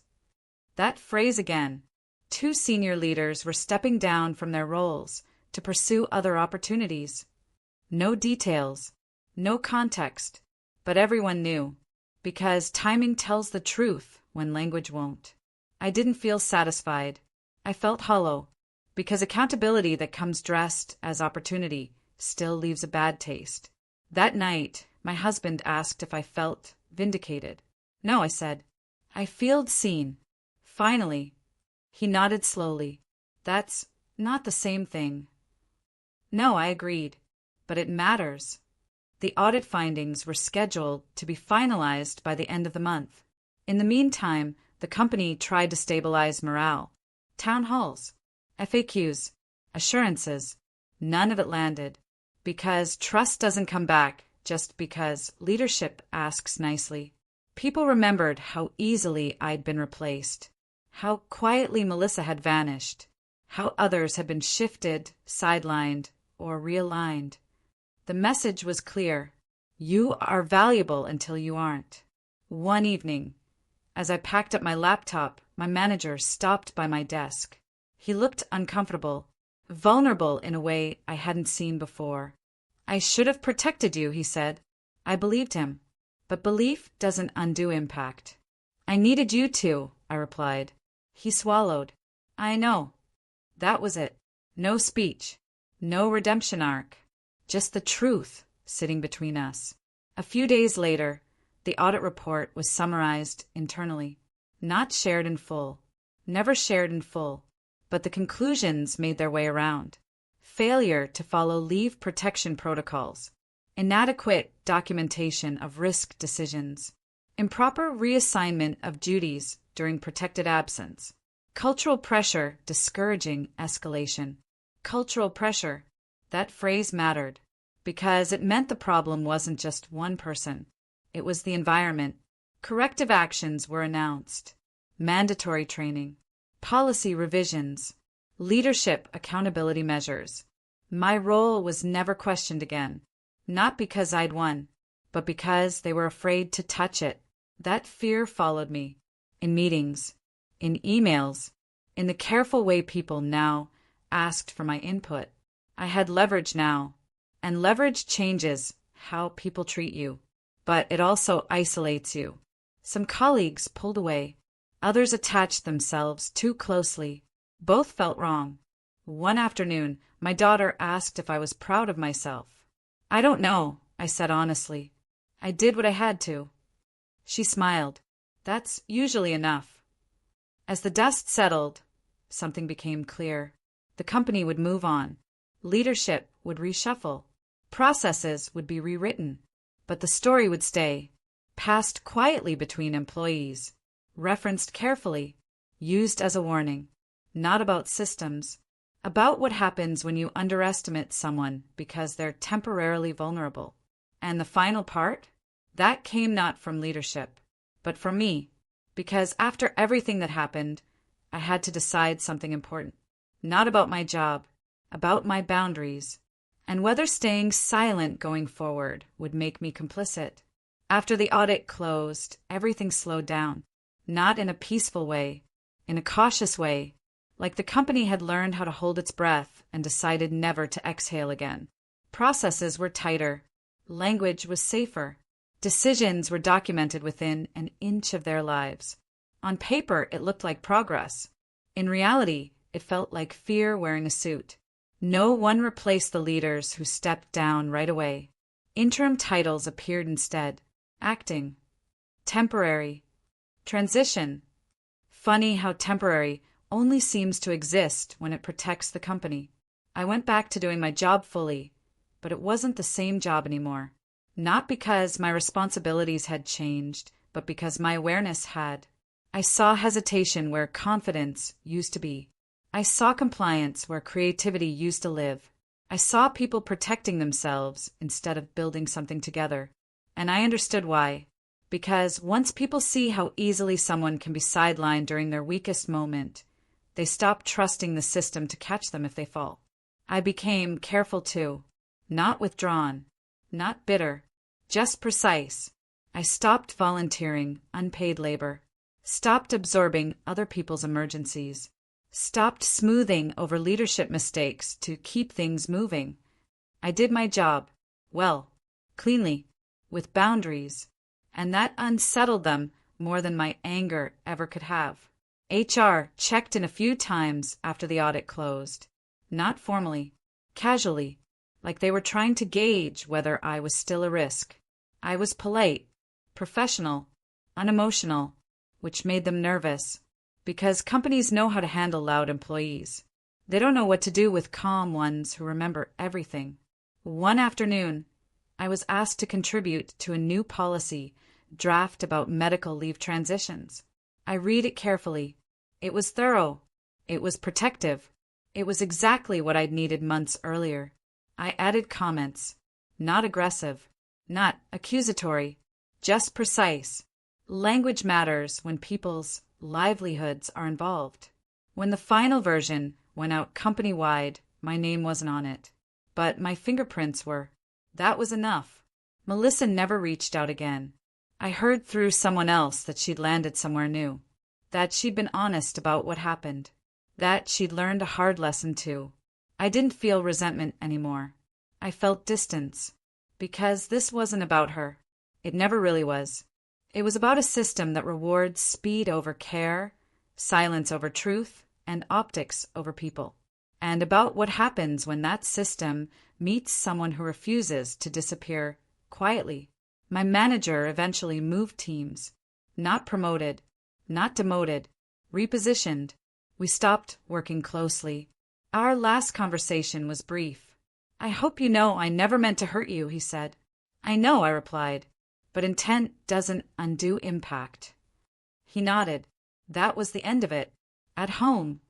That phrase again. 2 senior leaders were stepping down from their roles to pursue other opportunities. No details, no context, but everyone knew, because timing tells the truth when language won't. I didn't feel satisfied. I felt hollow, because accountability that comes dressed as opportunity still leaves a bad taste. That night, my husband asked if I felt vindicated. No, I said. I feel seen. Finally. He nodded slowly. That's not the same thing. No, I agreed. But it matters. The audit findings were scheduled to be finalized by the end of the month. In the meantime, the company tried to stabilize morale. Town halls, FAQs, assurances. None of it landed. Because trust doesn't come back just because leadership asks nicely. People remembered how easily I'd been replaced, how quietly Melissa had vanished, how others had been shifted, sidelined, or realigned. The message was clear. You are valuable until you aren't. One evening, as I packed up my laptop, my manager stopped by my desk. He looked uncomfortable, vulnerable in a way I hadn't seen before. I should have protected you, he said. I believed him. But belief doesn't undo impact. I needed you to, I replied. He swallowed. I know. That was it. No speech. No redemption arc. Just the truth sitting between us. A few days later, the audit report was summarized internally. Not shared in full. Never shared in full. But the conclusions made their way around. Failure to follow leave protection protocols. Inadequate documentation of risk decisions. Improper reassignment of duties during protected absence. Cultural pressure discouraging escalation. Cultural pressure. That phrase mattered because it meant the problem wasn't just one person. It was the environment. Corrective actions were announced. Mandatory training. Policy revisions. Leadership accountability measures. My role was never questioned again. Not because I'd won, but because they were afraid to touch it. That fear followed me. In meetings. In emails. In the careful way people now asked for my input. I had leverage now. And leverage changes how people treat you. But it also isolates you. Some colleagues pulled away. Others attached themselves too closely. Both felt wrong. One afternoon, my daughter asked if I was proud of myself. I don't know, I said honestly. I did what I had to. She smiled. That's usually enough. As the dust settled, something became clear. The company would move on. Leadership would reshuffle. Processes would be rewritten. But the story would stay, passed quietly between employees, referenced carefully, used as a warning. Not about systems, about what happens when you underestimate someone because they're temporarily vulnerable. And the final part? That came not from leadership, but from me, because after everything that happened, I had to decide something important. Not about my job, about my boundaries, and whether staying silent going forward would make me complicit. After the audit closed, everything slowed down, not in a peaceful way, in a cautious way, like the company had learned how to hold its breath and decided never to exhale again. Processes were tighter, language was safer, decisions were documented within an inch of their lives. On paper, it looked like progress. In reality, it felt like fear wearing a suit. No one replaced the leaders who stepped down right away. Interim titles appeared instead. Acting. Temporary. Transition. Funny how temporary only seems to exist when it protects the company. I went back to doing my job fully, but it wasn't the same job anymore. Not because my responsibilities had changed, but because my awareness had. I saw hesitation where confidence used to be. I saw compliance where creativity used to live. I saw people protecting themselves instead of building something together. And I understood why. Because once people see how easily someone can be sidelined during their weakest moment, they stop trusting the system to catch them if they fall. I became careful too. Not withdrawn. Not bitter. Just precise. I stopped volunteering unpaid labor. Stopped absorbing other people's emergencies. Stopped smoothing over leadership mistakes to keep things moving. I did my job. Well. Cleanly. With boundaries. And that unsettled them more than my anger ever could have. HR checked in a few times after the audit closed. Not formally. Casually. Like they were trying to gauge whether I was still a risk. I was polite. Professional. Unemotional. Which made them nervous. Because companies know how to handle loud employees. They don't know what to do with calm ones who remember everything. One afternoon, I was asked to contribute to a new policy draft about medical leave transitions. I read it carefully. It was thorough. It was protective. It was exactly what I'd needed months earlier. I added comments. Not aggressive. Not accusatory. Just precise. Language matters when people's livelihoods are involved. When the final version went out company-wide, my name wasn't on it. But my fingerprints were. That was enough. Melissa never reached out again. I heard through someone else that she'd landed somewhere new. That she'd been honest about what happened. That she'd learned a hard lesson too. I didn't feel resentment anymore. I felt distance. Because this wasn't about her. It never really was. It was about a system that rewards speed over care, silence over truth, and optics over people. And about what happens when that system meets someone who refuses to disappear quietly. My manager eventually moved teams. Not promoted, not demoted, repositioned. We stopped working closely. Our last conversation was brief. "I hope you know I never meant to hurt you," he said. "I know," I replied. "But intent doesn't undo impact." He nodded. That was the end of it. At home,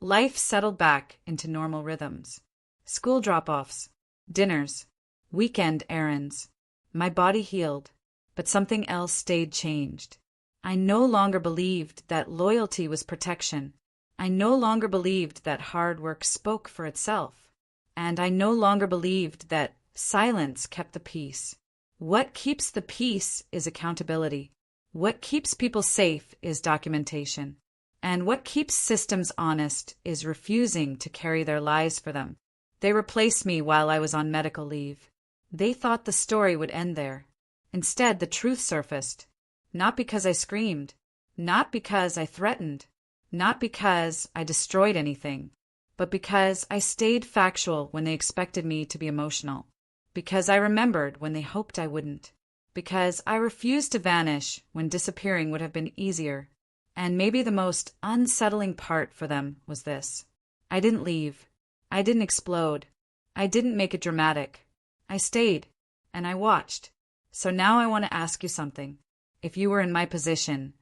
life settled back into normal rhythms. School drop-offs, dinners, weekend errands. My body healed, but something else stayed changed. I no longer believed that loyalty was protection. I no longer believed that hard work spoke for itself. And I no longer believed that silence kept the peace. What keeps the peace is accountability. What keeps people safe is documentation. And what keeps systems honest is refusing to carry their lies for them. They replaced me while I was on medical leave. They thought the story would end there. Instead, the truth surfaced. Not because I screamed. Not because I threatened. Not because I destroyed anything. But because I stayed factual when they expected me to be emotional. Because I remembered when they hoped I wouldn't. Because I refused to vanish when disappearing would have been easier. And maybe the most unsettling part for them was this. I didn't leave. I didn't explode. I didn't make it dramatic. I stayed. And I watched. So now I want to ask you something. If you were in my position,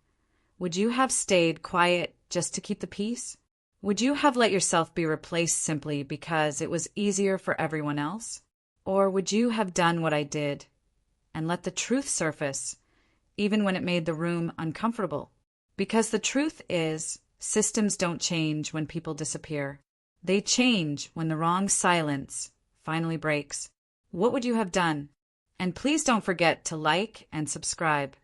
would you have stayed quiet just to keep the peace? Would you have let yourself be replaced simply because it was easier for everyone else? Or would you have done what I did and let the truth surface, even when it made the room uncomfortable? Because the truth is, systems don't change when people disappear. They change when the wrong silence finally breaks, what would you have done? And please don't forget to like and subscribe.